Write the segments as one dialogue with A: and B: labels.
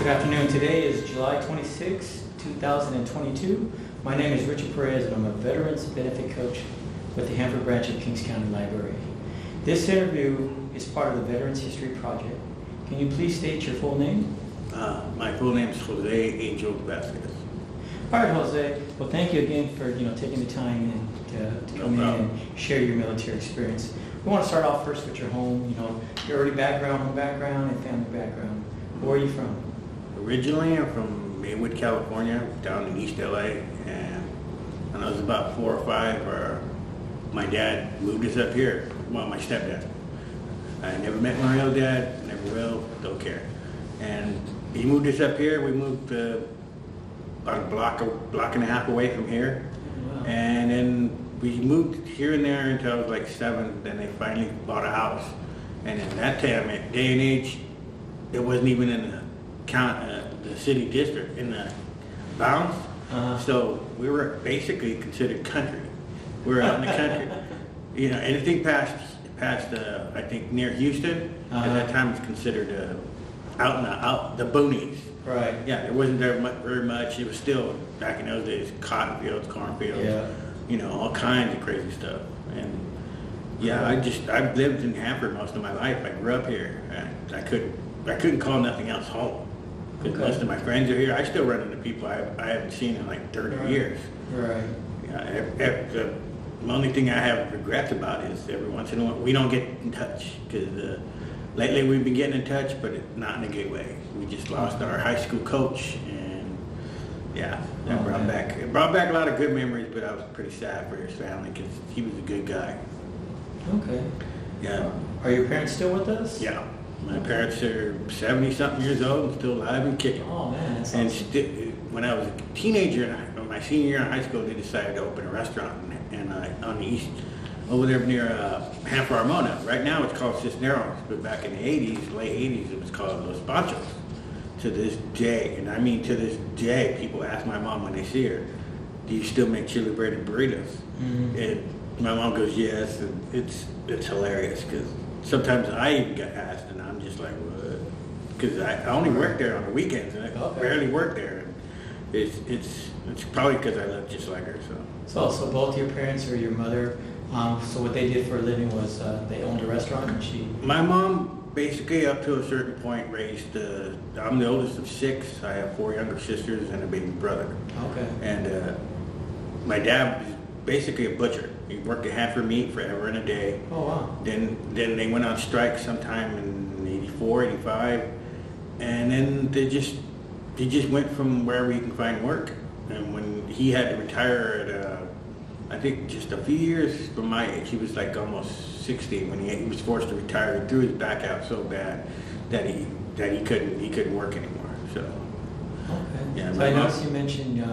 A: Good afternoon. Today is July 26, 2022. My name is Richard Perez and I'm a Veterans Benefit Coach with the Hanford branch of Kings County Library. This interview is part of the Veterans History Project. Can you please state your full name?
B: My full name is Jose Angel Vasquez.
A: All right, Jose. Well, thank you again for taking the time and to come in and share your military experience. We want to start off first with your home, your early background, home background, and family background. Where are you from?
B: Originally, I'm from Maywood, California, down in East LA, and when I was about 4 or 5, my dad moved us up here. Well, my stepdad. I never met my real dad, never will, don't care. And he moved us up here. We moved about a block and a half away from here.
A: Wow.
B: And then we moved here and there until I was like 7. Then they finally bought a house. And in that time, day and age, it wasn't even in the city district, in the bounds. So we were basically considered country. We were out in the country. Anything past I think near Houston, at that time was considered out the boonies.
A: Right.
B: Yeah, there wasn't very much. It was still, back in those days, cotton fields, cornfields, all kinds of crazy stuff. And yeah, I've lived in Hanford most of my life. I grew up here. And I couldn't call nothing else home. Because most of my friends are here. I still run into people I haven't seen in like 30 years.
A: Right.
B: Yeah, the only thing I have regrets about is every once in a while we don't get in touch. Because lately we've been getting in touch, but not in a good way. We just lost our high school coach, and that brought back a lot of good memories. But I was pretty sad for his family because he was a good guy.
A: Okay.
B: Yeah.
A: Are your parents still with us?
B: Yeah. My parents are 70-something years old and still alive and kicking.
A: Oh man, that's
B: And
A: awesome.
B: when I was a teenager, my senior year in high school, they decided to open a restaurant on the east, over there near Hanford Armona. Right now it's called Cisneros, but back in the 80s, late 80s, it was called Los Panchos. To this day, and I mean to this day, people ask my mom when they see her, "Do you still make chili bread and burritos?"
A: Mm-hmm.
B: And my mom goes, "Yes," and it's hilarious because sometimes I even get asked, and I'm just like, "What?" Because I only work there on the weekends, and I barely work there. And it's probably because I look just like her.
A: So both your parents or your mother, so what they did for a living was they owned a restaurant, and
B: My mom basically up to a certain point raised. I'm the oldest of 6. I have 4 younger sisters and a baby brother.
A: Okay.
B: And my dad was basically a butcher. He worked at Hanford Meat forever and a day.
A: Oh wow.
B: Then they went on strike sometime in 84, 85, and then they just went from wherever you can find work. And when he had to retire at I think just a few years from my age, he was like almost 60 when he was forced to retire. He threw his back out so bad that he couldn't work anymore. So
A: okay.
B: yeah.
A: So I noticed you mentioned you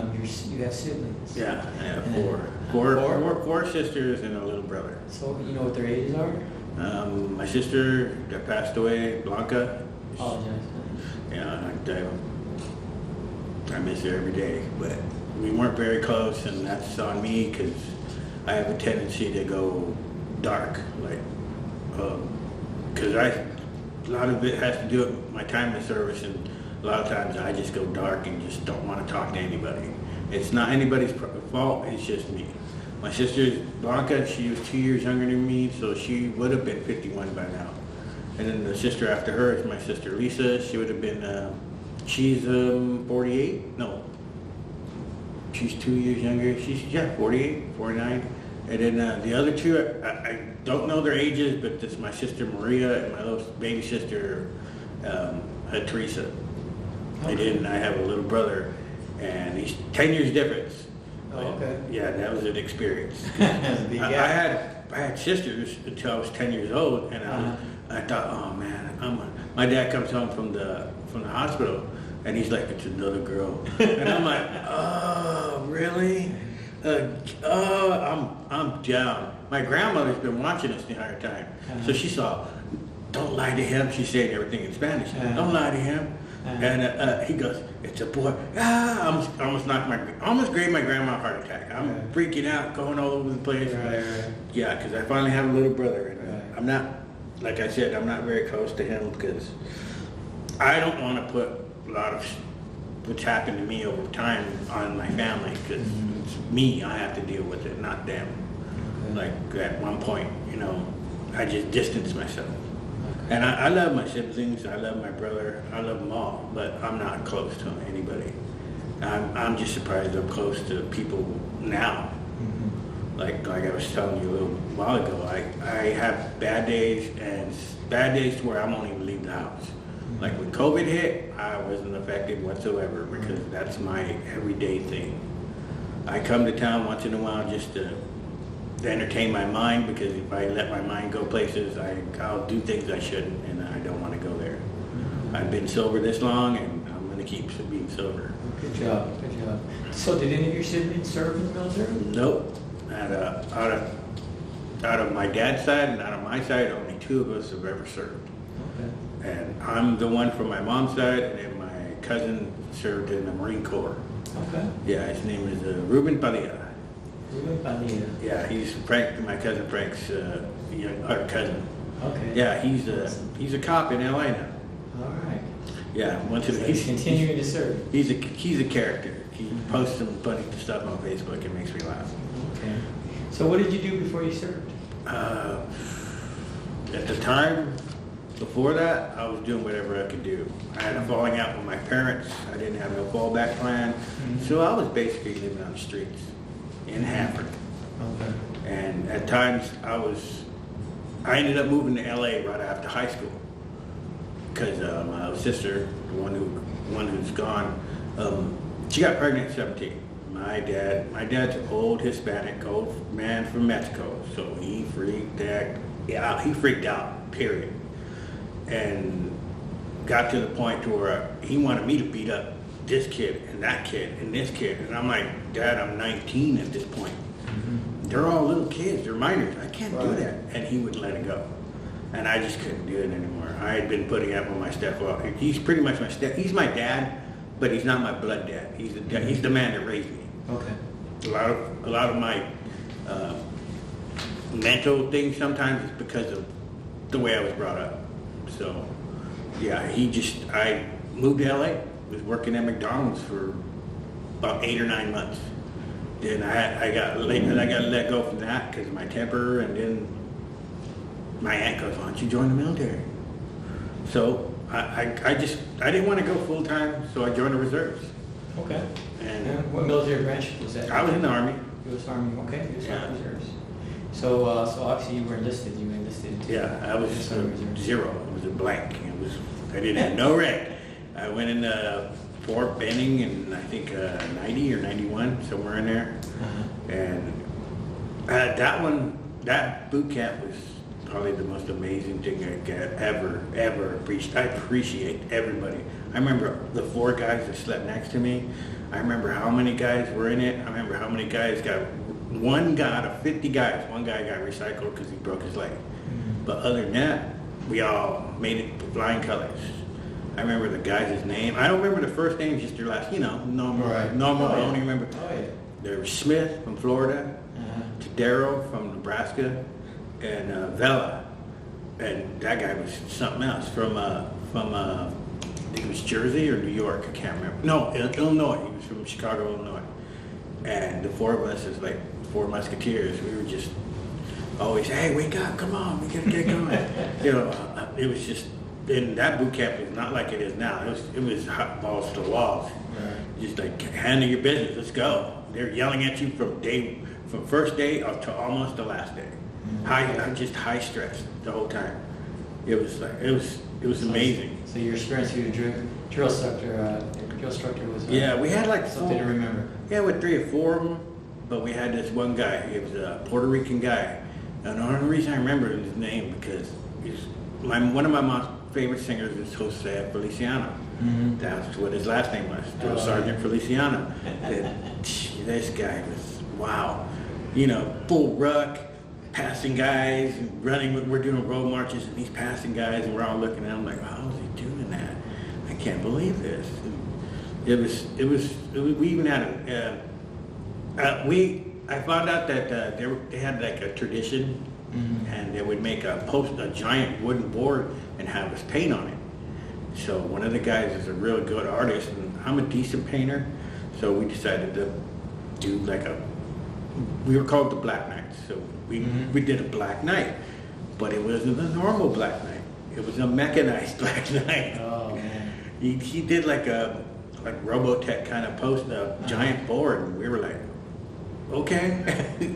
A: have siblings.
B: Yeah, I have
A: And
B: four sisters and a little brother.
A: So you know what their ages are?
B: My sister that passed away, Blanca.
A: Apologize.
B: Yeah, I miss her every day, but we weren't very close, and that's on me because I have a tendency to go dark, because a lot of it has to do with my time in service, and a lot of times I just go dark and just don't want to talk to anybody. It's not anybody's fault, it's just me. My sister Blanca, she was 2 years younger than me, so she would have been 51 by now. And then the sister after her is my sister Lisa. She would have been, she's 48, no. She's 2 years younger. She's 48, 49. And then the other two, I don't know their ages, but it's my sister Maria and my little baby sister Teresa.
A: Okay.
B: And then I have a little brother, and he's 10 years difference.
A: Oh, okay.
B: Yeah, that was an experience.
A: That's a big gap.
B: I had sisters until I was 10 years old, and I thought, oh man, my dad comes home from the hospital. And he's like, "It's another girl," and I'm like, "Oh, really? I'm down." My grandmother's been watching us the entire time, so she saw. "Don't lie to him." She's saying everything in Spanish. "Don't lie to him." And he goes, "It's a boy." I almost gave my grandma a heart attack. I'm freaking out, going all over the place.
A: Right.
B: Yeah, because I finally have a little brother, and I'm not, like I said, I'm not very close to him because I don't want to put a lot of what's happened to me over time on my family, because it's me, I have to deal with it, not them. Like at one point, you know, I just distanced myself. And I love my siblings, I love my brother, I love them all, but I'm not close to anybody. I'm just surprised I'm close to people now. Like I was telling you a little while ago, I have bad days, and bad days to where I won't even leave the house. Like when COVID hit, I wasn't affected whatsoever, because that's my everyday thing. I come to town once in a while just to entertain my mind, because if I let my mind go places, I'll do things I shouldn't, and I don't want to go there. I've been sober this long, and I'm going to keep being sober.
A: Good job, good job. So did any of your siblings serve in the military?
B: Nope. Out of my dad's side and out of my side, only 2 of us have ever served.
A: Okay.
B: And I'm the one from my mom's side, and then my cousin served in the Marine Corps.
A: Okay.
B: Yeah, his name is Ruben Padilla.
A: Ruben Padilla.
B: Yeah, he's my cousin Frank's cousin.
A: Okay.
B: Yeah, he's a cop in LA now.
A: All right.
B: Yeah,
A: So he's continuing to serve.
B: He's a character. He posts some funny stuff on Facebook. It makes me laugh.
A: Okay. So what did you do before you served?
B: At the time, before that, I was doing whatever I could do. I had a falling out with my parents. I didn't have no fallback plan. So I was basically living on the streets in Hanford.
A: Okay.
B: And at times I ended up moving to LA right after high school, because my sister, the one who's gone, she got pregnant at 17. My dad's an old Hispanic, old man from Mexico, so he freaked out, period. And got to the point to where he wanted me to beat up this kid and that kid and this kid. And I'm like, Dad, I'm 19 at this point. They're all little kids, they're minors. I can't do that. And he would let it go. And I just couldn't do it anymore. I had been putting up with my stepfather. He's pretty much he's my dad, but he's not my blood dad. He's the man that raised me.
A: Okay.
B: A lot of my mental things sometimes is because of the way I was brought up. So, yeah, I moved to LA, was working at McDonald's for about 8 or 9 months. Then I got let go from that because of my temper, and then my aunt goes, "Why don't you join the military?" So I didn't want to go full time, so I joined the reserves.
A: Okay.
B: And
A: what military branch was that?
B: I was in the Army.
A: U.S. Army. Okay. U.S.
B: Yeah.
A: Army Reserves. So obviously you were enlisted. You enlisted.
B: Yeah, I was
A: US Army Reserves.
B: zero. It was a blank. I didn't have no rank. I went in Fort Benning in I think 90 or 91, somewhere in there. And that boot camp was probably the most amazing thing I could ever appreciate. I appreciate everybody. I remember the 4 guys that slept next to me. I remember how many guys were in it. I remember how many guys one guy out of 50 guys, one guy got recycled because he broke his leg. But other than that, we all made it with flying colors. I remember the guys' name. I don't remember the first name, just their last, normal.
A: Right.
B: Normal,
A: Oh,
B: I
A: yeah.
B: don't even remember.
A: Oh yeah.
B: There was Smith from Florida, Tadero from Nebraska, and Vela. And that guy was something else from I think it was Jersey or New York, I can't remember. No, Illinois. He was from Chicago, Illinois. And the 4 of us is like 4 musketeers. We were just always, hey, wake up, come on, we gotta get going. It was just, and that boot camp was not like it is now. It was hot balls to the walls.
A: Right.
B: Just like, handle your business, let's go. They're yelling at you from first day up to almost the last day. High stress the whole time. It was amazing.
A: So your experience with your drill instructor was
B: Yeah, we had like
A: something to remember.
B: Yeah, with 3 or 4 of them, but we had this one guy. He was a Puerto Rican guy. And the only reason I remember his name because one of my mom's favorite singers is Jose Feliciano. That's what his last name was, Drill Sergeant Feliciano. And this guy was, wow. Full ruck, passing guys, and we're doing road marches, and he's passing guys, and we're all looking at him like, how is he doing that? I can't believe this. We even had I found out that they had like a tradition, and they would make a giant wooden board and have us paint on it. So one of the guys is a really good artist, and I'm a decent painter. So we decided to do we were called the Black Knights. So we did a black night, but it wasn't a normal black night. It was a mechanized black night.
A: Oh man.
B: He did like Robotech kind of post, a giant board, and we were like, okay.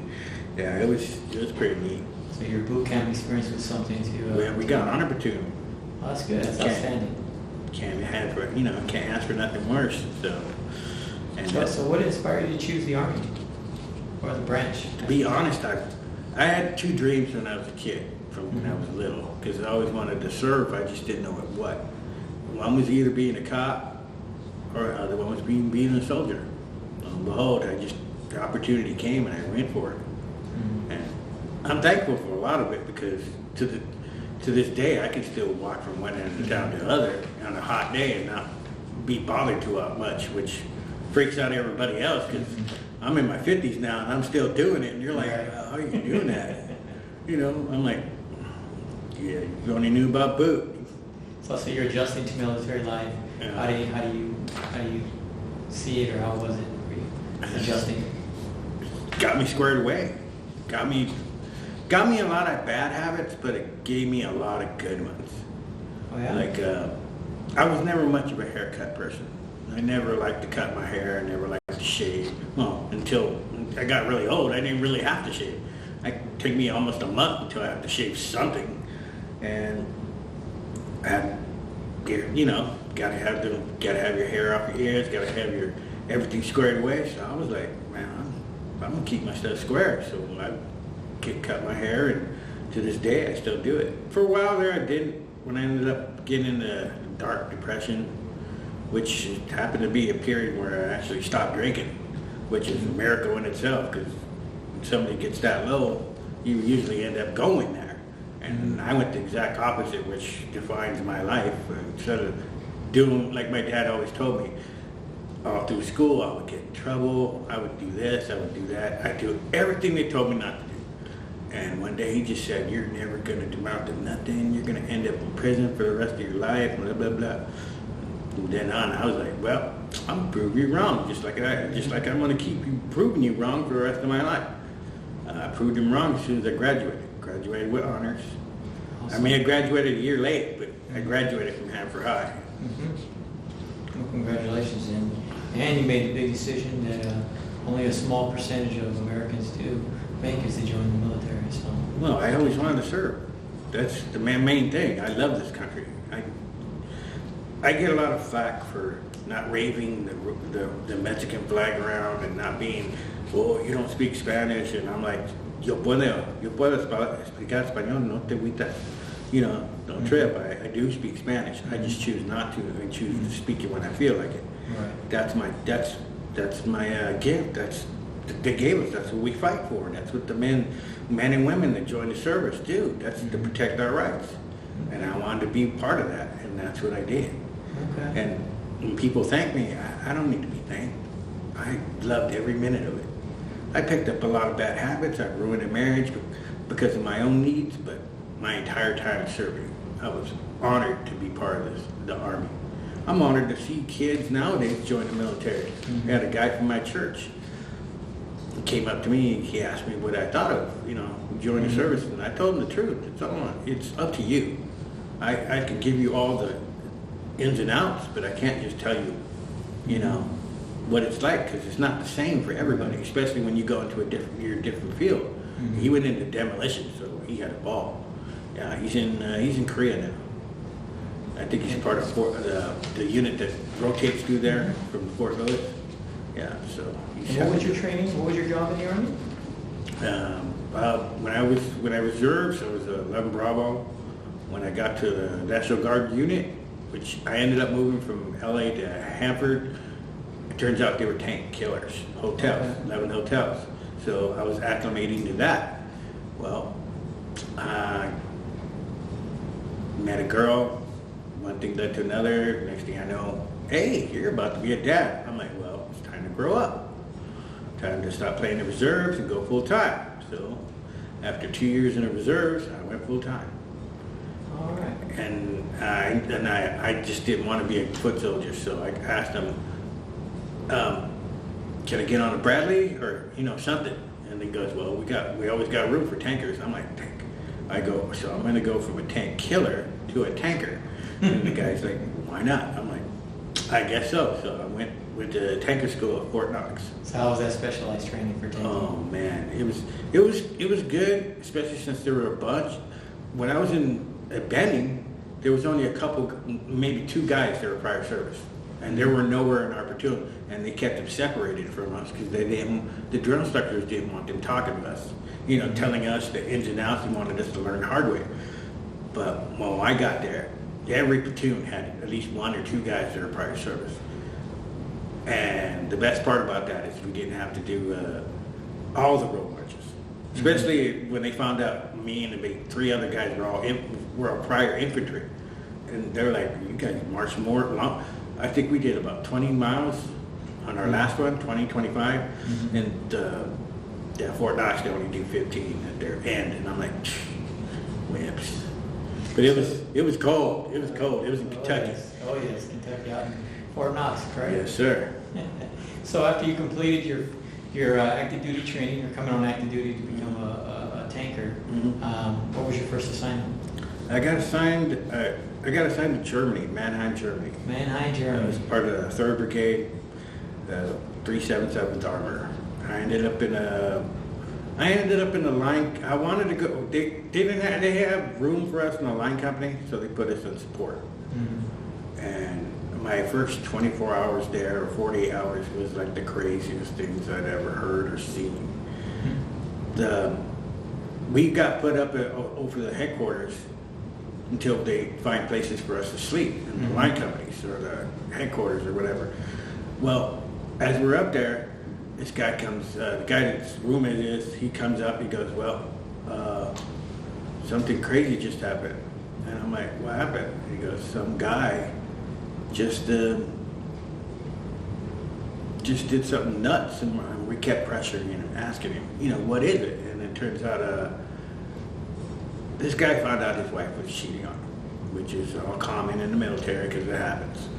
B: Yeah, it was pretty neat.
A: So your boot camp experience was something to.
B: We got honor platoon.
A: Oh, that's good. That's outstanding.
B: Can't ask for nothing worse. So. And
A: so what inspired you to choose the Army or the branch?
B: To be honest, I had two dreams when I was a kid, from when I was little, because I always wanted to serve. I just didn't know what. One was either being a cop, or the other one was being a soldier. Lo and behold, the opportunity came and I went for it. And I'm thankful for a lot of it, because to this day I can still walk from one end of town to the other on a hot day and not be bothered too much, which freaks out everybody else, because I'm in my 50s now and I'm still doing it, and you're like, how are you doing that? I'm like, yeah, you only knew about boot.
A: So you're adjusting to military life.
B: Yeah.
A: How do you see it, or how was it for you adjusting?
B: Got me squared away. Got me a lot of bad habits, but it gave me a lot of good ones.
A: Oh yeah.
B: Like I was never much of a haircut person. I never liked to cut my hair. I never liked to shave. Well, until I got really old, I didn't really have to shave. It took me almost a month until I had to shave something. And I had, gotta have your hair off your ears, gotta have your everything squared away. So I was like, man, I'm gonna keep my stuff square. So I cut my hair, and to this day I still do it. For a while there I didn't. When I ended up getting into dark depression, which happened to be a period where I actually stopped drinking, which is a miracle in itself, because when somebody gets that low, you usually end up going there. And I went the exact opposite, which defines my life. Instead of doing like my dad always told me, all through school I would get in trouble, I would do this, I would do that. I'd do everything they told me not to do. And one day he just said, you're never going to amount to nothing, you're going to end up in prison for the rest of your life, blah, blah, blah. From then on, I was like, well, I'm going to prove you wrong, just like I'm going to keep proving you wrong for the rest of my life. I proved him wrong as soon as I graduated. Graduated with honors. Awesome. I graduated a year late, but I graduated from Hanford High.
A: Well, congratulations, and you made the big decision that only a small percentage of Americans do make is to join the military. So.
B: Well, I always wanted to serve. That's the main thing. I love this country. I get a lot of flack for not waving the Mexican flag around and not being, you don't speak Spanish, and I'm like, yo puedo explicar español, no te agüitas. Don't trip. I do speak Spanish. I just choose not to. I choose to speak it when I feel like it.
A: Right.
B: That's my gift. They gave us. That's what we fight for. That's what the men and women that join the service do. That's to protect our rights. And I wanted to be part of that, and that's what I did.
A: Okay.
B: And when people thank me, I don't need to be thanked. I loved every minute of it. I picked up a lot of bad habits. I ruined a marriage because of my own needs, but my entire time serving, I was honored to be part of the Army. I'm honored to see kids nowadays join the military. I had a guy from my church. He came up to me and he asked me what I thought of, joining the service, and I told him the truth. It's up to you. I can give you all the ins and outs, but I can't just tell you, what it's like, because it's not the same for everybody, especially when you go into a different field. He went into demolition, so he had a ball. Yeah, he's in Korea now. I think he's part of the unit that rotates through there from Fort Lewis. Yeah, so.
A: And what was your training? What was your job in the Army?
B: When I was reserves, I was 11 Bravo. When I got to the National Guard unit, which I ended up moving from LA to Hanford, it turns out they were tank killers, hotels, 11 hotels. So I was acclimating to that. Well, I met a girl, one thing led to another. Next thing I know, hey, you're about to be a dad. I'm like, well, it's time to grow up. Time to stop playing the reserves and go full time. So after 2 years in the reserves, I went full time.
A: All right.
B: And I just didn't want to be a foot soldier, so I asked him, can I get on a Bradley or something? And he goes, well, we always got room for tankers. I'm like, tank. I go, so I'm going to go from a tank killer to a tanker. And the guy's like, why not? I'm like, I guess so. So I went to tanker school at Fort Knox.
A: So how was that specialized training for tanking?
B: Oh man, it was good, especially since there were a bunch. When I was at Benning, there was only a couple, maybe 2 guys that were prior service, and there were nowhere in our platoon, and they kept them separated from us because the drill instructors didn't want them talking to us, telling us the ins and outs. They wanted us to learn the hard way. But when I got there, every platoon had at least 1 or 2 guys that are prior service. And the best part about that is we didn't have to do all the road marches, especially when they found out me and maybe 3 other guys were all prior infantry, and they were like, "You guys march more long." I think we did about 20 miles on our last one, 20, 25, and Fort Knox they only do 15 at their end, and I'm like, whips. But it was cold. It was cold. It was in Kentucky.
A: Oh yes, Kentucky, out in Fort Knox, correct?
B: Yes, sir.
A: So after you completed your active duty training, you're coming on active duty to become a tanker. What was your first assignment?
B: I got assigned to Germany, Mannheim, Germany.
A: Mannheim,
B: I
A: Germany.
B: was part of the 3rd Brigade, 377th Armor. I ended up in a line. I wanted to go. They have room for us in the line company, so they put us in support. And my first 24 hours there, or 48 hours, was like the craziest things I'd ever heard or seen. We got put up over the headquarters until they find places for us to sleep in the line companies or the headquarters or whatever. Well, as we're up there, this guy comes, the guy that's room it is, he comes up, he goes, well, something crazy just happened. And I'm like, what happened? He goes, some guy just did something nuts. And we kept pressuring him, asking him, what is it? And it turns out this guy found out his wife was cheating on him, which is all common in the military because it happens.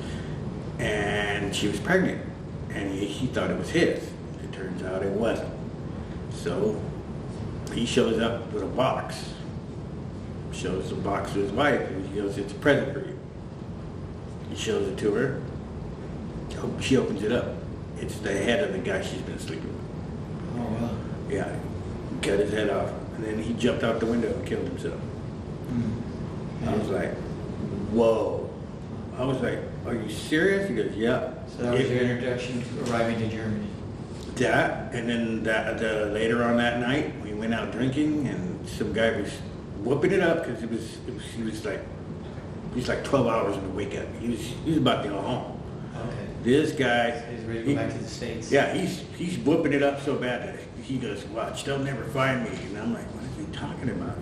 B: And she was pregnant, and he thought it was his. It turns out it wasn't. So he shows up with a box, shows the box to his wife, and he goes, it's a present for you. He shows it to her. She opens it up. It's the head of the guy she's been sleeping with.
A: Oh, wow.
B: Yeah, cut his head off. And then he jumped out the window and killed himself. I was like, whoa. I was like, are you serious? He goes, yeah.
A: So that was your introduction to arriving to Germany.
B: That, and then later on that night, we went out drinking, and some guy was whooping it up because he was like 12 hours in the wake up. He was about to go home.
A: Okay.
B: This guy,
A: So he's ready to go back to the States.
B: yeah, he's whooping it up so bad that he goes, watch, they'll never find me. And I'm like, what is he talking about?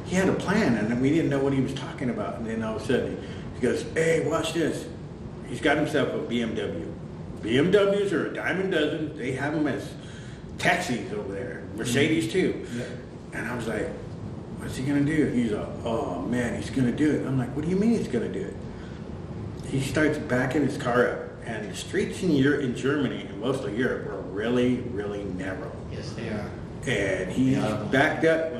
B: He had a plan, and we didn't know what he was talking about. And then all of a sudden, he goes, hey, watch this. He's got himself a BMW. BMWs are a dime a dozen. They have them as taxis over there. Mercedes too.
A: Yeah.
B: And I was like, what's he gonna do? He's like, oh man, he's gonna do it. I'm like, what do you mean he's gonna do it? He starts backing his car up, and the streets in Germany and most of Europe are really, really narrow.
A: Yes, they are.
B: And he's backed up.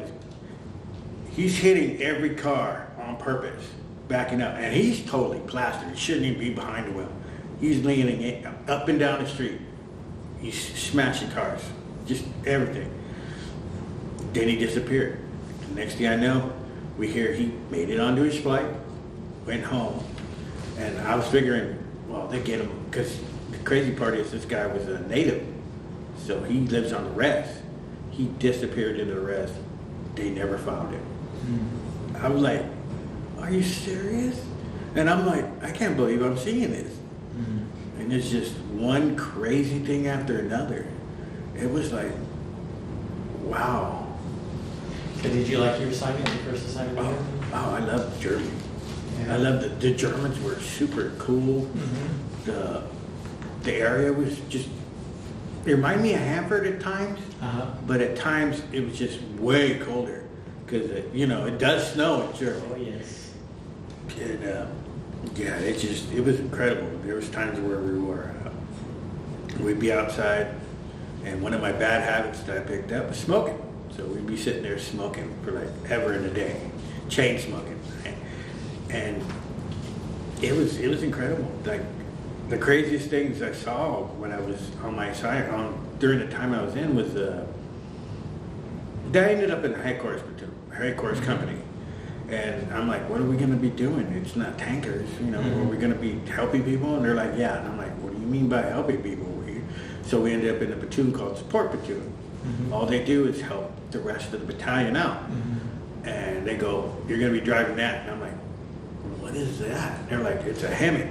B: He's hitting every car on purpose, backing up. And he's totally plastered. He shouldn't even be behind the wheel. He's leaning it up and down the street. He's smashing cars, just everything. Then he disappeared. The next thing I know, we hear he made it onto his flight, went home. And I was figuring, well, they get him, because the crazy part is this guy was a native. So he lives on the rest. He disappeared into the rest. They never found him. I was like, are you serious? And I'm like, I can't believe I'm seeing this. And it's just one crazy thing after another. It was like, wow.
A: So did you like your assignment, your first assignment?
B: I loved Germany.
A: Yeah.
B: I loved the Germans were super cool. The area was just, it reminded me of Hanford at times, but at times it was just way colder. because it does snow in Germany.
A: Oh, yes.
B: And yeah, it was incredible. There was times where we'd be outside, and one of my bad habits that I picked up was smoking. So we'd be sitting there smoking for like ever in a day, chain smoking, right? And it was endincredible. Like the craziest things I saw when I was on my assignment during the time I was in was I ended up in a headquarters company. And I'm like, what are we going to be doing? It's not tankers, Are we going to be helping people? And they're like, yeah. And I'm like, what do you mean by helping people? So we ended up in a platoon called support platoon. All they do is help the rest of the battalion out. And they go, you're going to be driving that. And I'm like, what is that? And they're like, it's a Hemi.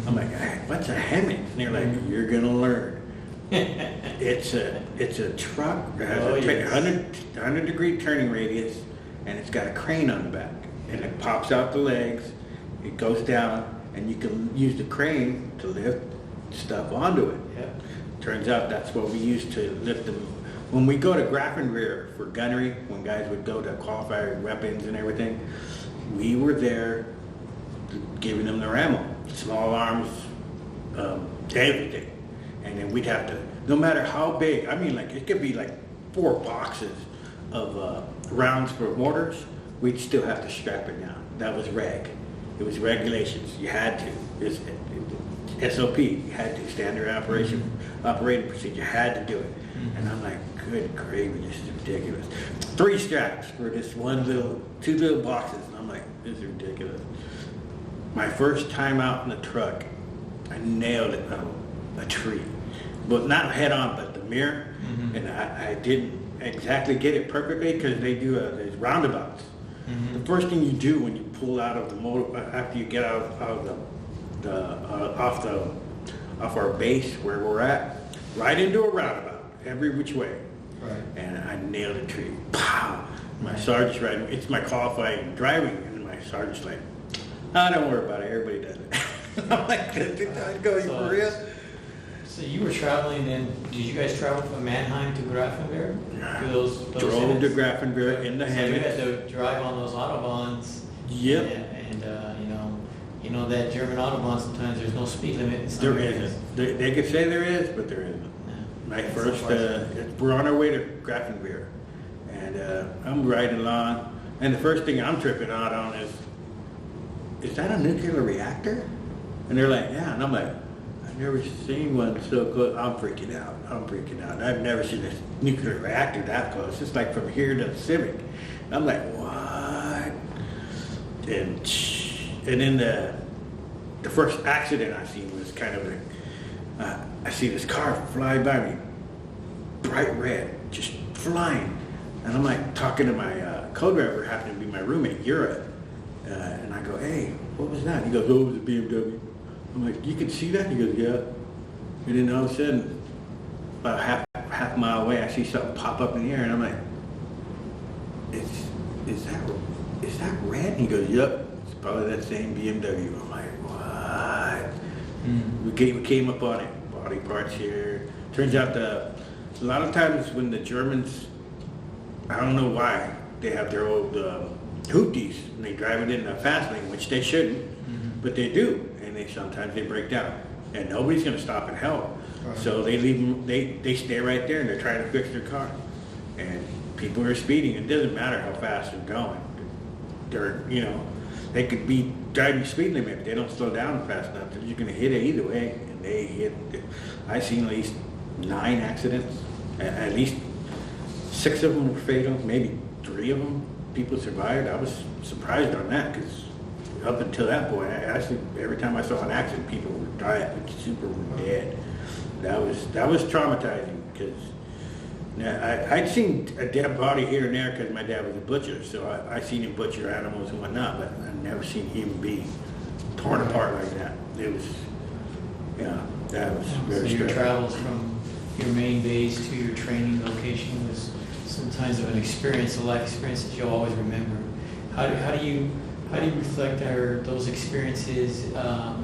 B: I'm like, what's a Hemi? And they're like, you're going to learn. It's a truck that has a 100-degree turning radius, and it's got a crane on the back, and it pops out the legs, it goes down, and you can use the crane to lift stuff onto it.
A: Yep.
B: Turns out that's what we use to lift them. When we go to Grafenwehr for gunnery, when guys would go to qualify weapons and everything, we were there giving them their ammo, small arms, everything. And then we'd have to, no matter how big, I mean, like it could be like 4 boxes of rounds for mortars, we'd still have to strap it down. That was reg. It was regulations. You had to. It's SOP. You had to. Standard operating procedure. You had to do it. And I'm like, good gravy, this is ridiculous. 3 straps for this 2 little boxes. And I'm like, this is ridiculous. My first time out in the truck, I nailed it on a tree. But not head on, but the mirror. And I didn't exactly get it perfectly because they do these roundabouts. The first thing you do when you pull out of the motor, after you get out of off our base where we're at, right into a roundabout, every which way.
A: Right.
B: And I nailed a tree. Pow! My sergeant's right. It's my qualifying driving, and my sergeant's like, don't worry about it. Everybody does it. I'm like, going for real?
A: So you were traveling, and did you guys travel from Mannheim to Grafenwehr? Those
B: drove to Grafenwehr in the
A: so
B: Hemi.
A: you had to drive on those autobahns.
B: Yep.
A: And that German autobahn, sometimes there's no speed limit. In some
B: There
A: areas.
B: isn't. They could say there is, but there isn't. My first, we're on our way to Grafenwehr, and I'm riding along, and the first thing I'm tripping out on is that a nuclear reactor? And they're like, yeah, and I'm like, I've never seen one so close. I'm freaking out. I've never seen a nuclear reactor that close. It's like from here to the Civic. And I'm like, what? And then the first accident I seen was kind of I see this car fly by me, bright red, just flying. And I'm like talking to my co-driver, happened to be my roommate, Yura. And I go, hey, what was that? He goes, oh, it was a BMW. I'm like, you can see that? He goes, yeah. And then all of a sudden, about half mile away, I see something pop up in the air, and I'm like, is that red? And he goes, yep, it's probably that same BMW. I'm like, what? We came up on it, body parts here. Turns out a lot of times when the Germans, I don't know why, they have their old hoopties, and they drive it in the fast lane, which they shouldn't, but they do. Sometimes they break down, and nobody's going to stop and help. Right. So they leave them. They stay right there, and they're trying to fix their car. And people are speeding. It doesn't matter how fast they're going. They could be driving speed limit, but they don't slow down fast enough. They're just going to hit it either way, and they hit. I've seen at least 9 accidents. At least 6 of them were fatal. Maybe 3 of them people survived. I was surprised on that because. Up until that point, every time I saw an accident, people were dying, super dead. That was traumatizing because I'd seen a dead body here and there because my dad was a butcher, so I seen him butcher animals and whatnot, but I've never seen him be torn apart like that. It was, that was very
A: So your travels from your main base to your training location was sometimes of an experience, a life experience that you'll always remember. How do you reflect those experiences, how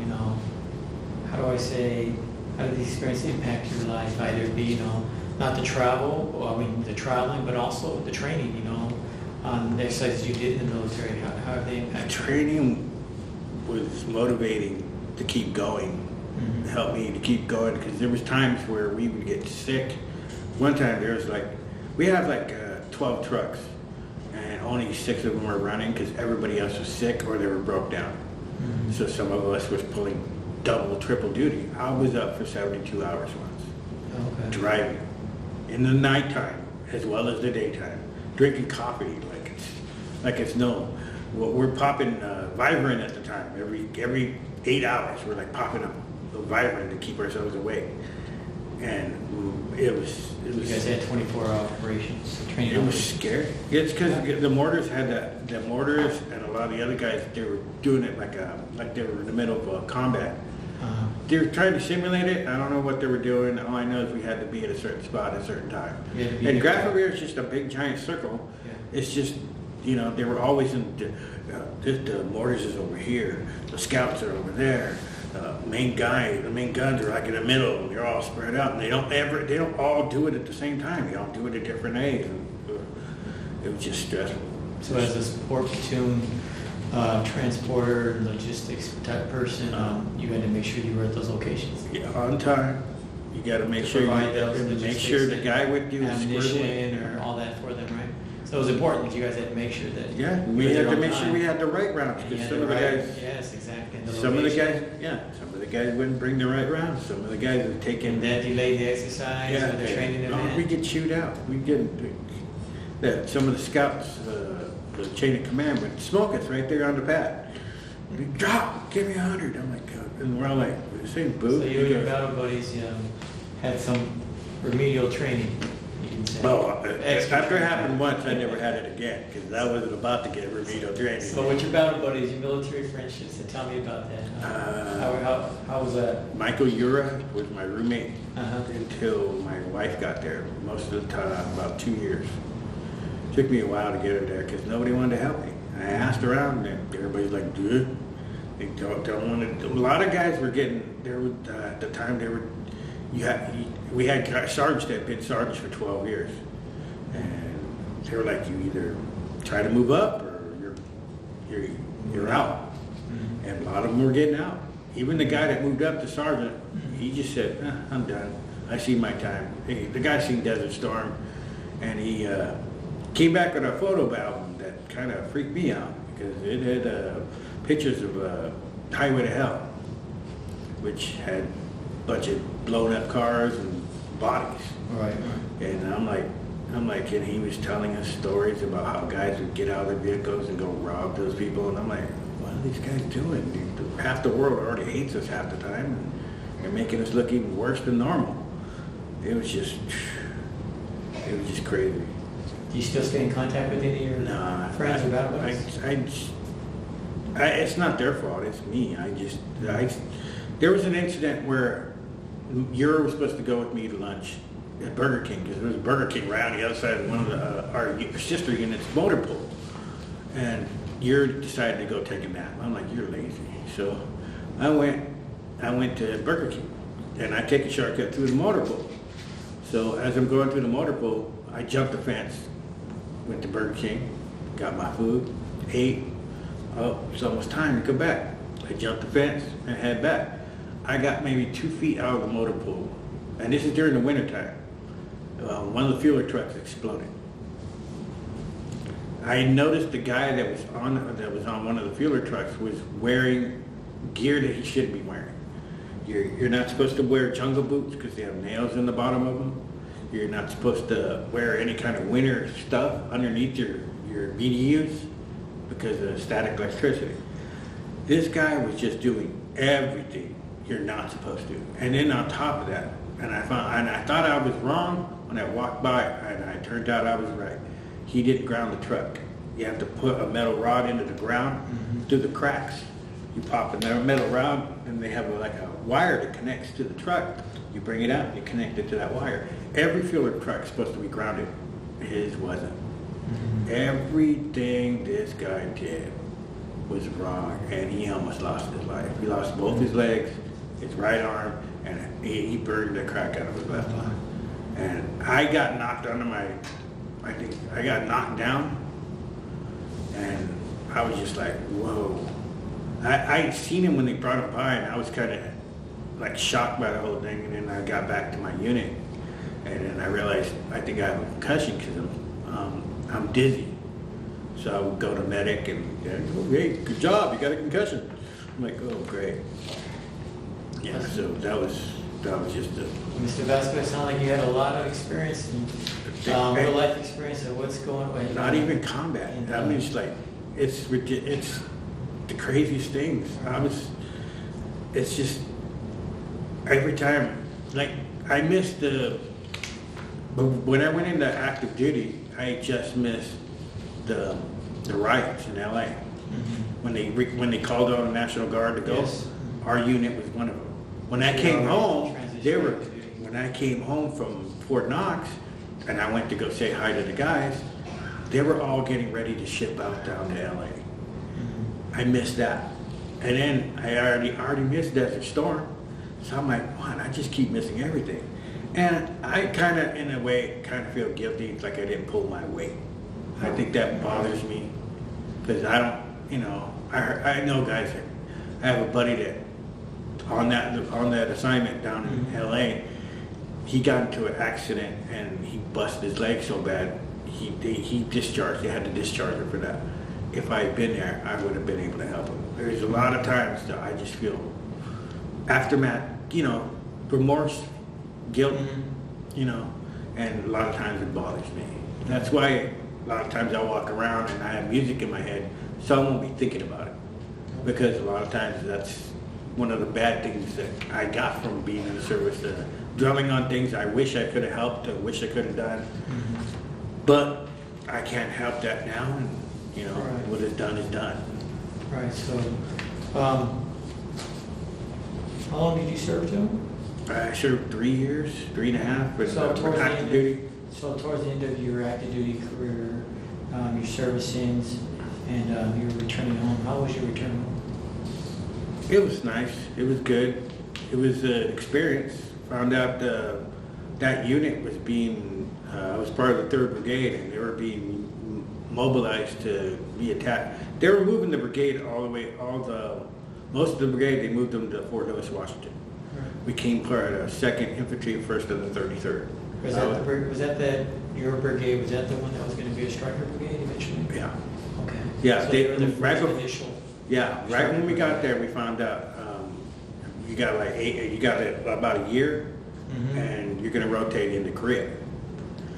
A: do these experiences impact your life? Either be, not the travel, the traveling, but also the training, on the exercises you did in the military? How have they impacted you?
B: Training was motivating to keep going, helped me to keep going, because there was times where we would get sick. One time there was we have 12 trucks, and only 6 of them were running because everybody else was sick or they were broke down. So some of us was pulling double, triple duty. I was up for 72 hours once, driving in the nighttime as well as the daytime, drinking coffee like it's no. Well, we're popping Vibrant at the time. Every 8 hours, we're popping up the Vibrant to keep ourselves awake. And it was.
A: You guys had 24-hour operations, training.
B: It was scary. It's because the mortars had the mortars, and a lot of the other guys, they were doing it like they were in the middle of combat. They were trying to simulate it. I don't know what they were doing. All I know is we had to be at a certain spot at a certain time. And Grafenwehr is just a big giant circle. Yeah. It's just, they were always in the mortars is over here. The scouts are over there. The main guns are in the middle, and they're all spread out, and they don't all do it at the same time. They all do it at different days, and it was just stressful.
A: So as a support platoon, transporter, logistics type person, you had to make sure you were at those locations.
B: Yeah, on time. You got to make sure the guy with you is
A: ammunition or all that for them, right? So it was important that you guys had to make sure that.
B: Yeah, we had to make sure we had the right rounds, because some of the guys.
A: Yes, exactly.
B: Some of the guys wouldn't bring the right rounds. Some of the guys would take in.
A: And that delayed the exercise or the training event.
B: We get chewed out. Some of the scouts, the chain of command would smoke us right there on the pad. Drop, give me 100. I'm like, and we're all like, same boo.
A: So you and your battle buddies, had some remedial training.
B: Well, after it happened once, I never had it again, because I wasn't about to get remedial training.
A: So with your battle buddies, your military friendships, and tell me about that. How was that?
B: Michael Ura was my roommate until my wife got there. Most of the time, about 2 years. Took me a while to get her there because nobody wanted to help me. I asked around, and everybody's like, dude, they don't want to. A lot of guys were getting there at the time. We had sergeants that had been sergeants for 12 years, and they were like, you either try to move up or you're out. And a lot of them were getting out. Even the guy that moved up to sergeant, he just said, I'm done. I see my time. The guy seen Desert Storm, and he came back with a photo album that kind of freaked me out, because it had pictures of Highway to Hell, which had a bunch of blown up cars and bodies.
A: Right.
B: And I'm like, and he was telling us stories about how guys would get out of their vehicles and go rob those people. And I'm like, what are these guys doing? Half the world already hates us half the time, and they're making us look even worse than normal. It was just crazy.
A: Do you still stay in contact with any of your friends or battle buddies?
B: It's not their fault. It's me. There was an incident where Euro was supposed to go with me to lunch at Burger King, because there was a Burger King right on the other side of one of our sister unit's motor pool. And Euro decided to go take a nap. I'm like, you're lazy. So I went to Burger King, and I take a shortcut through the motor pool. So as I'm going through the motor pool, I jumped the fence, went to Burger King, got my food, ate. Oh, it's almost time to go back. I jumped the fence and head back. I got maybe 2 feet out of the motor pool, and this is during the winter time. One of the fueler trucks exploded. I noticed the guy that was on one of the fueler trucks was wearing gear that he shouldn't be wearing. You're not supposed to wear jungle boots because they have nails in the bottom of them. You're not supposed to wear any kind of winter stuff underneath your BDUs because of static electricity. This guy was just doing everything you're not supposed to. And then on top of that, and I thought I was wrong when I walked by, and I turned out I was right. He didn't ground the truck. You have to put a metal rod into the ground through the cracks. You pop a metal rod, and they have like a wire that connects to the truck. You bring it out, you connect it to that wire. Every fueler truck is supposed to be grounded. His wasn't. Everything this guy did was wrong, and he almost lost his life. He lost both his legs, his right arm, and he burned the crack out of his left arm. And I got knocked I got knocked down And I was just like, whoa. I'd seen him when they brought him by, and I was kind of like shocked by the whole thing. And then I got back to my unit, and then I realized I think I have a concussion because I'm dizzy. So I would go to medic, and they'd go, hey, good job, you got a concussion. I'm like, oh, great. Yeah, so that was just a...
A: Mr. Vasquez, sounded like you had a lot of experience and real life experience of what's going on.
B: Not even combat. I mean, it's like, it's the craziest things. It's just, every time, like, I missed but when I went into active duty, I just missed the riots in LA.
A: Mm-hmm.
B: When they called on the National Guard to go,
A: Yes.
B: Our unit was one of them. When I came home, when I came home from Fort Knox, and I went to go say hi to the guys, they were all getting ready to ship out down to LA.
A: Mm-hmm.
B: I missed that. And then I already missed Desert Storm. So I'm like, man, I just keep missing everything. And I kind of, in a way, feel guilty. It's like I didn't pull my weight. I think that bothers me because I don't, I know guys. I have a buddy that on that assignment down in LA, he got into an accident and he busted his leg so bad he discharged. They had to discharge him for that. If I had been there, I would have been able to help him. There's a lot of times that I just feel aftermath, remorse, guilt, and a lot of times it bothers me. That's why a lot of times I walk around and I have music in my head, so I won't be thinking about it. Because a lot of times that's one of the bad things that I got from being in the service, dwelling on things I wish I could have helped, I wish I could have done. Mm-hmm. But I can't help that now, and
A: Right.
B: What is done is done.
A: Right, so, how long did you serve, Joe?
B: I served 3 years, 3.5, but
A: So towards the
B: active
A: end
B: duty.
A: So towards the end of your active duty career, your service ends, and you're returning home. How was your return home?
B: It was nice. It was good. It was an experience. Found out that unit was being, I was part of the 3rd Brigade, and they were being mobilized to be attacked. They were moving the brigade most of the brigade, they moved them to Fort Lewis, Washington.
A: Right.
B: We came part of 2nd Infantry, 1st of the 33rd.
A: Was that your brigade? Was that the one that was going to be a striker brigade eventually?
B: Yeah.
A: Okay.
B: Yeah.
A: So they were the
B: right
A: first initial.
B: Yeah. Right when we got there, we found out you got about a year,
A: Mm-hmm.
B: and you're going to rotate into Korea.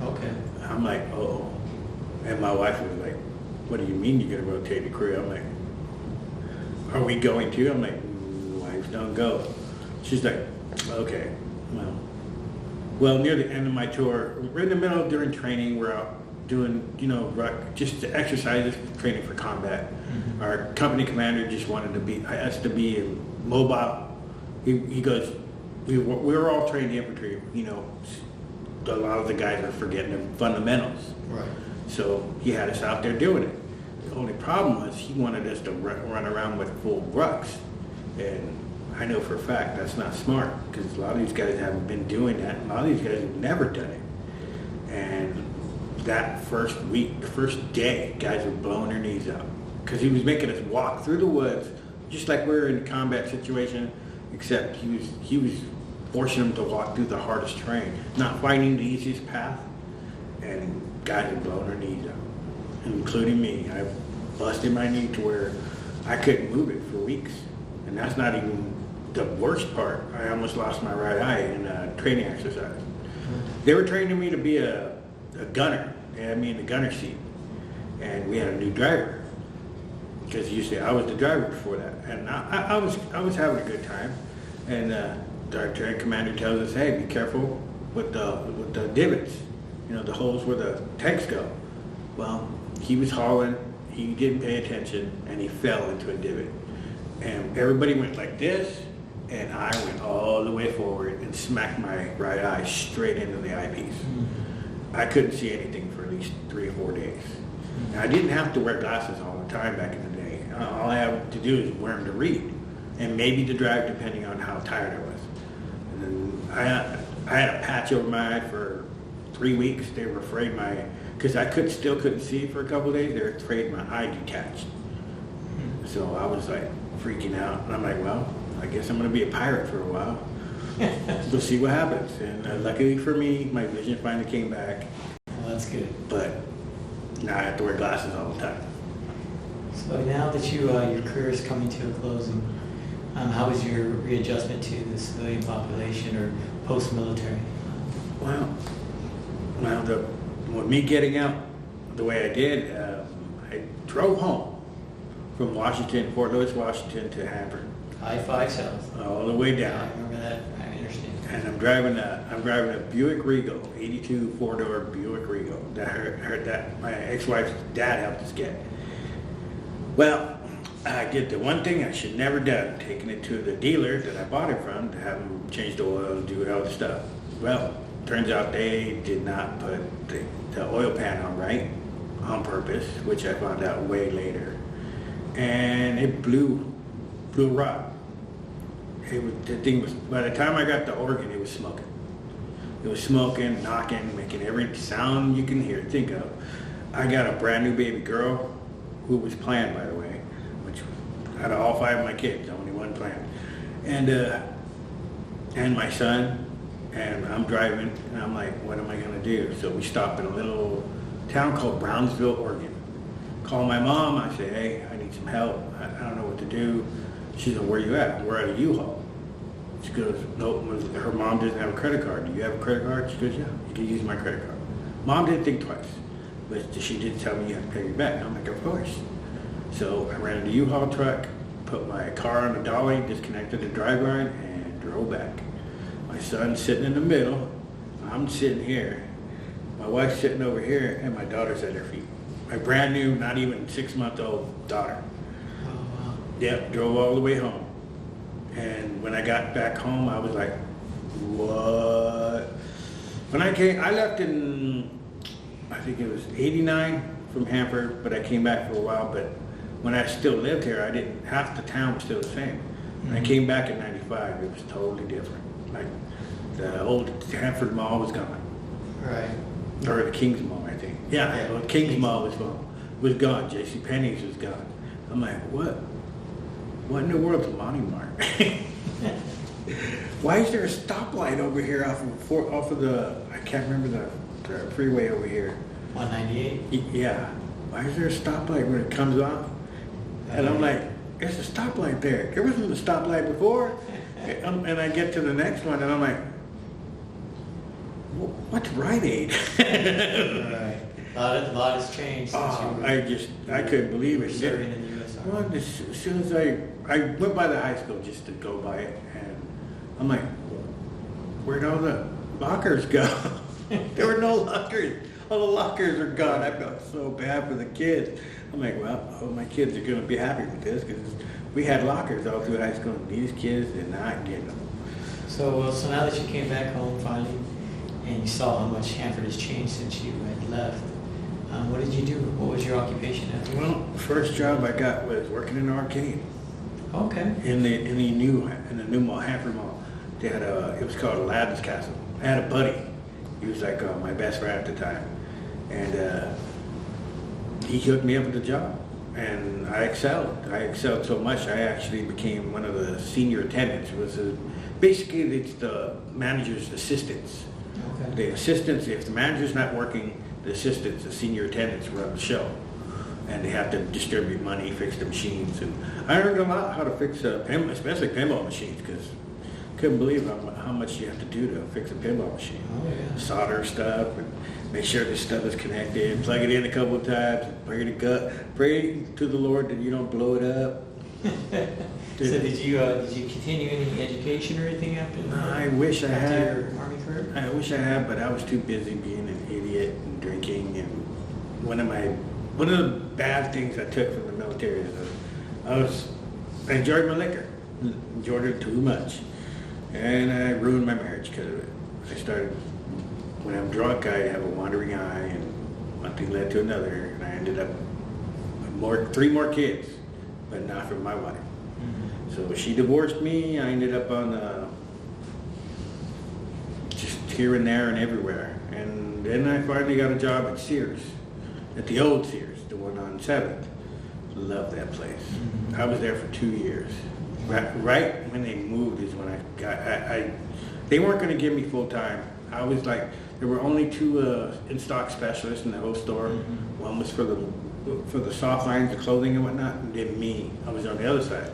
A: Okay.
B: I'm like, oh. And my wife was like, what do you mean you're going to rotate to Korea? I'm like, are we going to? I'm like, wives don't go. She's like, okay, well, near the end of my tour, we're in the middle during training, we're out doing, just exercises, training for combat. Mm-hmm. Our company commander just wanted us to be mobile. He goes, we were all trained infantry, a lot of the guys are forgetting the fundamentals.
A: Right.
B: So he had us out there doing it. The only problem was he wanted us to run around with full rucks. And I know for a fact that's not smart because a lot of these guys haven't been doing that. A lot of these guys have never done it. And that first day, guys were blowing their knees out because he was making us walk through the woods, just like we were in a combat situation, except he was forcing them to walk through the hardest terrain, not finding the easiest path. And guys were blowing their knees out, including me. I busted my knee to where I couldn't move it for weeks. And that's not even the worst part. I almost lost my right eye in a training exercise. They were training me to be a gunner. They had me in the gunner seat. And we had a new driver. Because usually I was the driver before that. And I was having a good time. And our training commander tells us, hey, be careful with the divots. The holes where the tanks go. Well, he was hauling, he didn't pay attention, and he fell into a divot. And everybody went like this, and I went all the way forward and smacked my right eye straight into the eyepiece. Mm-hmm. I couldn't see anything for at least 3 or 4 days. And I didn't have to wear glasses all the time back in the day. All I had to do is wear them to read, and maybe to drive depending on how tired I was. And then I had a patch over my eye for 3 weeks. They were afraid because I still couldn't see for a couple of days. They were afraid my eye detached. So I was like freaking out. And I'm like, well, I guess I'm going to be a pirate for a while. We'll see what happens. And luckily for me, my vision finally came back.
A: Well, that's good.
B: But now I have to wear glasses all the time.
A: So now that your career is coming to a closing, how was your readjustment to the civilian population or post-military?
B: Well, with me getting out the way I did, I drove home from Washington, Fort Lewis, Washington to Hanford.
A: I-5 South.
B: All the way
A: Yeah,
B: down.
A: I remember that. I understand.
B: And I'm driving a Buick Regal, 82 four-door Buick Regal that my ex-wife's dad helped us get. Well, I did the one thing I should never done, taking it to the dealer that I bought it from to have them change the oil, do all the stuff. Well, turns out they did not put the oil pan on right on purpose, which I found out way later. And it blew a rod. The thing was, by the time I got the organ, it was smoking. It was smoking, knocking, making every sound you can hear, think of. I got a brand new baby girl who was planned, by the way, which out of all 5 of my kids, only one planned. And my son, and I'm driving, and I'm like, what am I gonna do? So we stopped in a little town called Brownsville, Oregon. Call my mom, I say, hey, I need some help. I don't know what to do. She said, where you at? We're at a U-Haul. She goes, nope, her mom doesn't have a credit card. Do you have a credit card? She goes, yeah, you can use my credit card. Mom didn't think twice, but she did tell me you have to pay me back. And I'm like, of course. So I rented a U-Haul truck, put my car on a dolly, disconnected the drive line, and drove back. My son's sitting in the middle. I'm sitting here. My wife's sitting over here, and my daughter's at her feet. My brand new, not even 6-month-old daughter.
A: Oh, wow.
B: Yep, drove all the way home. And when I got back home, I was like, what? When I left in, I think it was 89 from Hanford, but I came back for a while. But when I still lived here, half the town was still the same. When I came back in 95, it was totally different. Like the old Hanford Mall was gone.
A: Right.
B: Or the King's Mall, I think. Yeah, well, King's Mall was gone. J.C. Penney's was gone. I'm like, what? What in the world's a Monty Mart? Why is there a stoplight over here off of the, I can't remember the freeway over here.
A: 198?
B: Yeah. Why is there a stoplight when it comes off? And I'm like, there's a stoplight there. There wasn't a stoplight before. And I get to the next one and I'm like, what's Rite Aid?
A: Right. A lot has changed since
B: I couldn't believe it.
A: Serving in the U.S. Army.
B: Well, as soon as I went by the high school just to go by it, and I'm like, where'd all the lockers go? There were no lockers. All the lockers are gone. I felt so bad for the kids. I'm like, well, my kids are going to be happy with this because we had lockers all through high school. And these kids did not get them.
A: So now that you came back home finally, and you saw how much Hanford has changed since you had left, what did you do? What was your occupation after?
B: Well, first job I got was working in an arcade.
A: Okay.
B: In the new mall, Hanford Mall. They had it was called Aladdin's Castle. I had a buddy. He was like my best friend at the time, and he hooked me up with a job, and I excelled. I excelled so much I actually became one of the senior attendants. It was basically it's the manager's assistants.
A: Okay.
B: The assistants, if the manager's not working, the assistants, the senior attendants run the show. And they have to distribute money, fix the machines. And I learned a lot how to fix especially pinball machines, because I couldn't believe how much you have to do to fix a pinball machine.
A: Oh, yeah.
B: Solder stuff, and make sure the stuff is connected, plug it in a couple of times, pray to the Lord that you don't blow it up.
A: So did you continue any education or anything after
B: I wish I had.
A: your Army career?
B: I wish I had, but I was too busy being an idiot and drinking. And one of the bad things I took from the military is I enjoyed my liquor, enjoyed it too much, and I ruined my marriage because of it. When I'm drunk, I have a wandering eye, and one thing led to another, and I ended up with 3 more kids, but not from my wife. So she divorced me. I ended up on here and there and everywhere. And then I finally got a job at Sears, at the old Sears, the one on 7th. Love that place. I was there for 2 years. Right when they moved is when I got, they weren't going to give me full time. I was like, there were only 2 in-stock specialists in the whole store. One was for the soft lines, the clothing and whatnot, and then me. I was on the other side.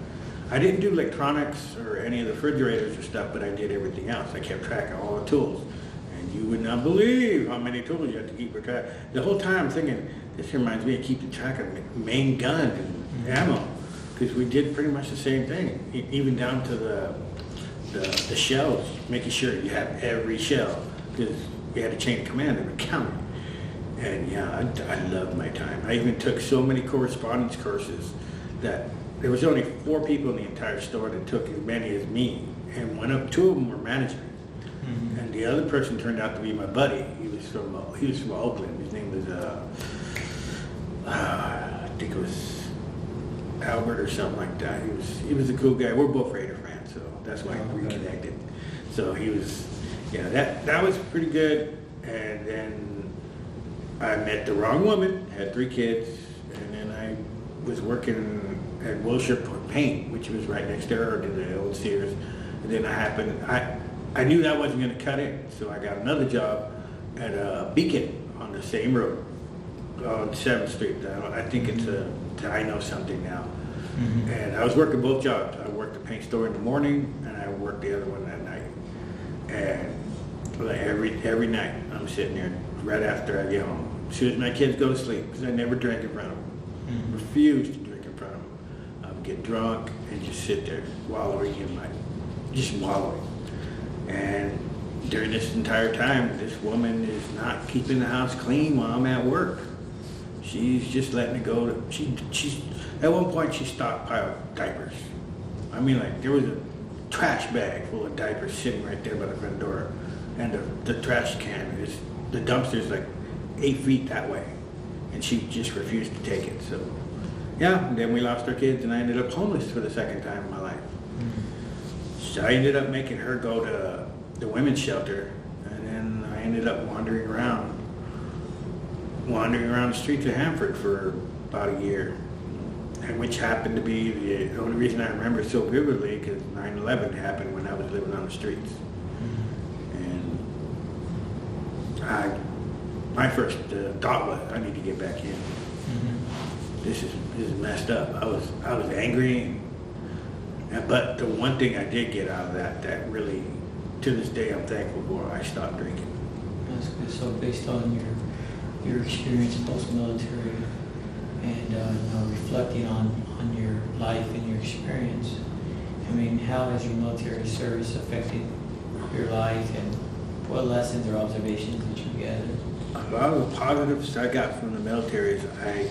B: I didn't do electronics or any of the refrigerators or stuff, but I did everything else. I kept track of all the tools. And you would not believe how many tools you have to keep track. The whole time I'm thinking, this reminds me of keeping track of main gun and ammo. Because we did pretty much the same thing, even down to the shells, making sure you have every shell. Because we had a chain of command that would count it. And yeah, I loved my time. I even took so many correspondence courses that there was only 4 people in the entire store that took as many as me. And 2 of them were management. And the other person turned out to be my buddy. He was from Oakland. His name was, I think it was Albert or something like that. He was a cool guy. We're both Raider fans, so that's why we reconnected. So he was, yeah, that was pretty good. And then I met the wrong woman, had 3 kids, and then I was working at Wilshire Paint, which was right next door to the old Sears. And then I knew that wasn't going to cut it, so I got another job at Beacon on the same road on 7th Street. I think it's I know something now. And I was working both jobs. I worked the paint store in the morning, and I worked the other one at night. And like every night, I'm sitting there right after I get home. As soon as my kids go to sleep, because I never drank in front of them. Refused to drink in front of them. I would get drunk and just sit there wallowing just wallowing. And during this entire time, this woman is not keeping the house clean while I'm at work. She's just letting it go. She's at one point she stockpiled diapers. I mean, like there was a trash bag full of diapers sitting right there by the front door, and the trash can the dumpster's like 8 feet that way, and she just refused to take it. So yeah, then we lost our kids, and I ended up homeless for the second time in my life. So I ended up making her go to the women's shelter, and then I ended up wandering around the streets of Hanford for about a year, and which happened to be the only reason I remember so vividly, because 9/11 happened when I was living on the streets. And my first thought was, I need to get back in. This is messed up. I was angry. But the one thing I did get out of that really, to this day, I'm thankful for, I stopped drinking.
A: That's good. So based on your experience post-military and reflecting on your life and your experience, I mean, how has your military service affected your life, and what lessons or observations did you gathered?
B: A lot of the positives I got from the military is I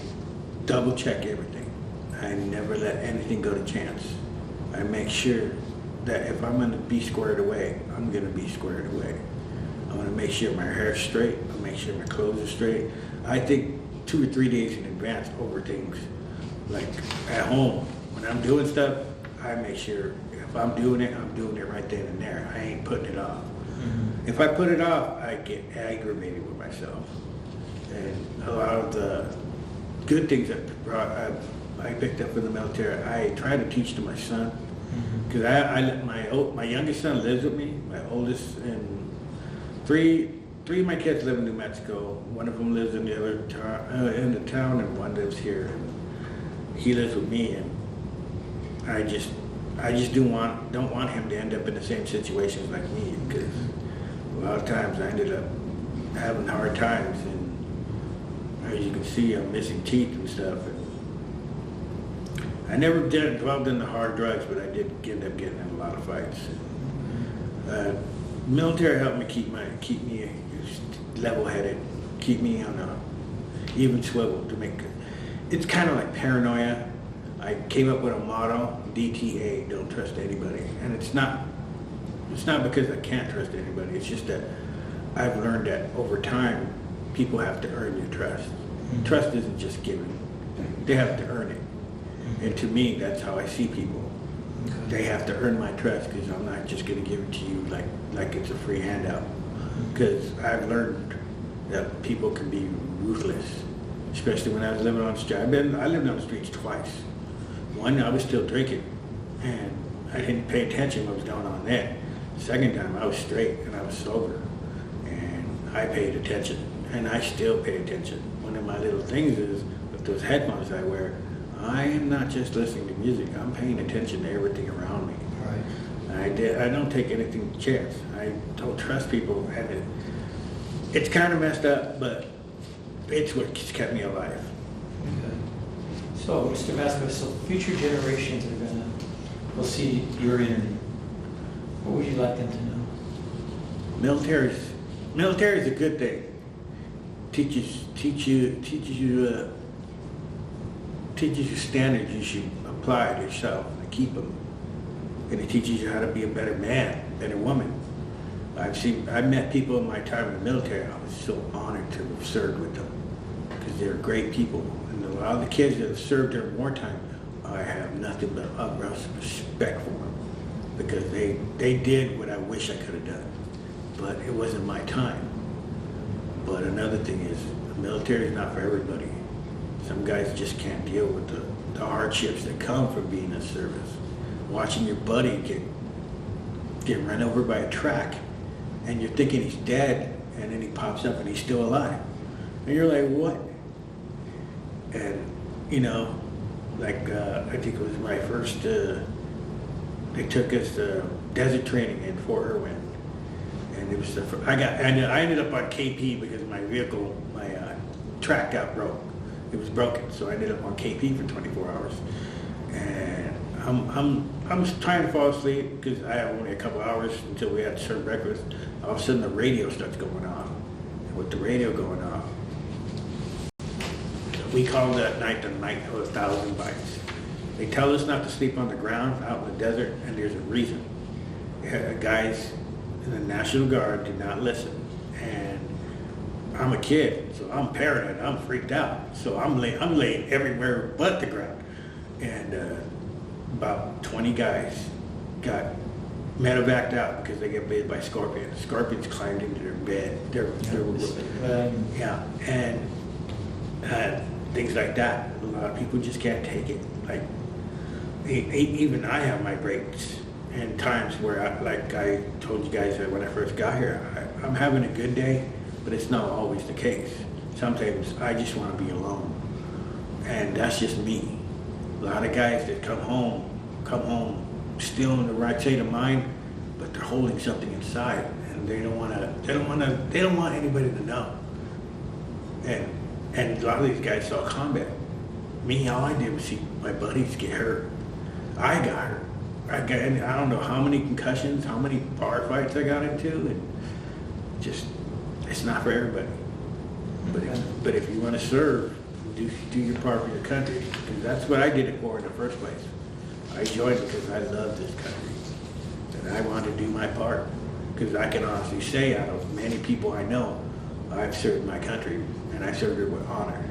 B: double check everything. I never let anything go to chance. I make sure that if I'm going to be squared away, I'm going to be squared away. I want to make sure my hair's straight. I make sure my clothes are straight. I think 2 or 3 days in advance over things. Like at home, when I'm doing stuff, I make sure if I'm doing it right then and there. I ain't putting it off. If I put it off, I get aggravated with myself. And a lot of the good things that I picked up in the military, I try to teach to my son. Because my youngest son lives with me, my oldest, and three of my kids live in New Mexico. One of them lives in the other town, and one lives here. And he lives with me, and I just don't want him to end up in the same situations like me, because a lot of times I ended up having hard times, and as you can see, I'm missing teeth and stuff. And I never did involved in the hard drugs, but I did end up getting in a lot of fights. Military helped me keep me level-headed, keep me on a even swivel. It's kind of like paranoia. I came up with a motto: DTA, don't trust anybody. And it's not because I can't trust anybody. It's just that I've learned that over time, people have to earn your trust. Trust isn't just given; they have to earn it. And to me, that's how I see people. They have to earn my trust, because I'm not just going to give it to you like it's a free handout. because I've learned that people can be ruthless, especially when I was living on the street. I lived on the streets twice. One, I was still drinking, and I didn't pay attention what was going on then. The second time, I was straight and I was sober, and I paid attention, and I still pay attention. One of my little things is, with those headphones I wear, I am not just listening to music, I'm paying attention to everything around me.
A: Right.
B: I don't take anything to chance. I don't trust people, and it's kind of messed up, but it's what's kept me alive.
A: Okay. So, Mr. Vasquez, so future generations will see your interview. What would you like them to know?
B: Military is a good thing. Teaches you standards you should apply to yourself and keep them. And it teaches you how to be a better man, better woman. I've met people in my time in the military. I was so honored to have served with them because they're great people. And a lot of the kids that have served during wartime, I have nothing but utmost respect for them because they did what I wish I could have done, but it wasn't my time. But another thing is, the military is not for everybody. Some guys just can't deal with the hardships that come from being in service. Watching your buddy get run over by a truck, and you're thinking he's dead, and then he pops up and he's still alive. And you're like, what? And, like, I think it was my first, they took us to desert training in Fort Irwin. And it was I ended up on KP because my vehicle, my track got broke. It was broken, so I ended up on KP for 24 hours. And I'm trying to fall asleep because I have only a couple hours until we had to serve breakfast. All of a sudden the radio starts going off. And with the radio going off, we call that night the night of 1,000 bites. They tell us not to sleep on the ground out in the desert, and there's a reason. Guys in the National Guard do not listen. And I'm a kid, so I'm paranoid, I'm freaked out. So I'm laying everywhere but the ground. And about 20 guys got medevaced out because they get bit by scorpions. Scorpions climbed into their bed. And things like that. A lot of people just can't take it. Like, even I have my breaks and times where, I told you guys that when I first got here, I'm having a good day, but it's not always the case. Sometimes I just want to be alone, and that's just me. A lot of guys that come home still in the right state of mind, but they're holding something inside, and they don't want anybody to know. And a lot of these guys saw combat. Me, all I did was see my buddies get hurt. I got hurt. I don't know how many concussions, how many bar fights I got into, and it's not for everybody. But if you want to serve, do your part for your country, because that's what I did it for in the first place. I joined because I love this country, and I wanted to do my part, because I can honestly say, out of many people I know, I've served my country, and I served it with honor,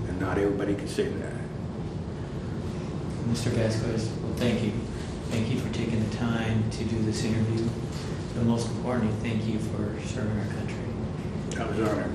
B: and not everybody can say that.
A: Mr. Vasquez, well, thank you. Thank you for taking the time to do this interview. But most importantly, thank you for serving our country.
B: I was honored.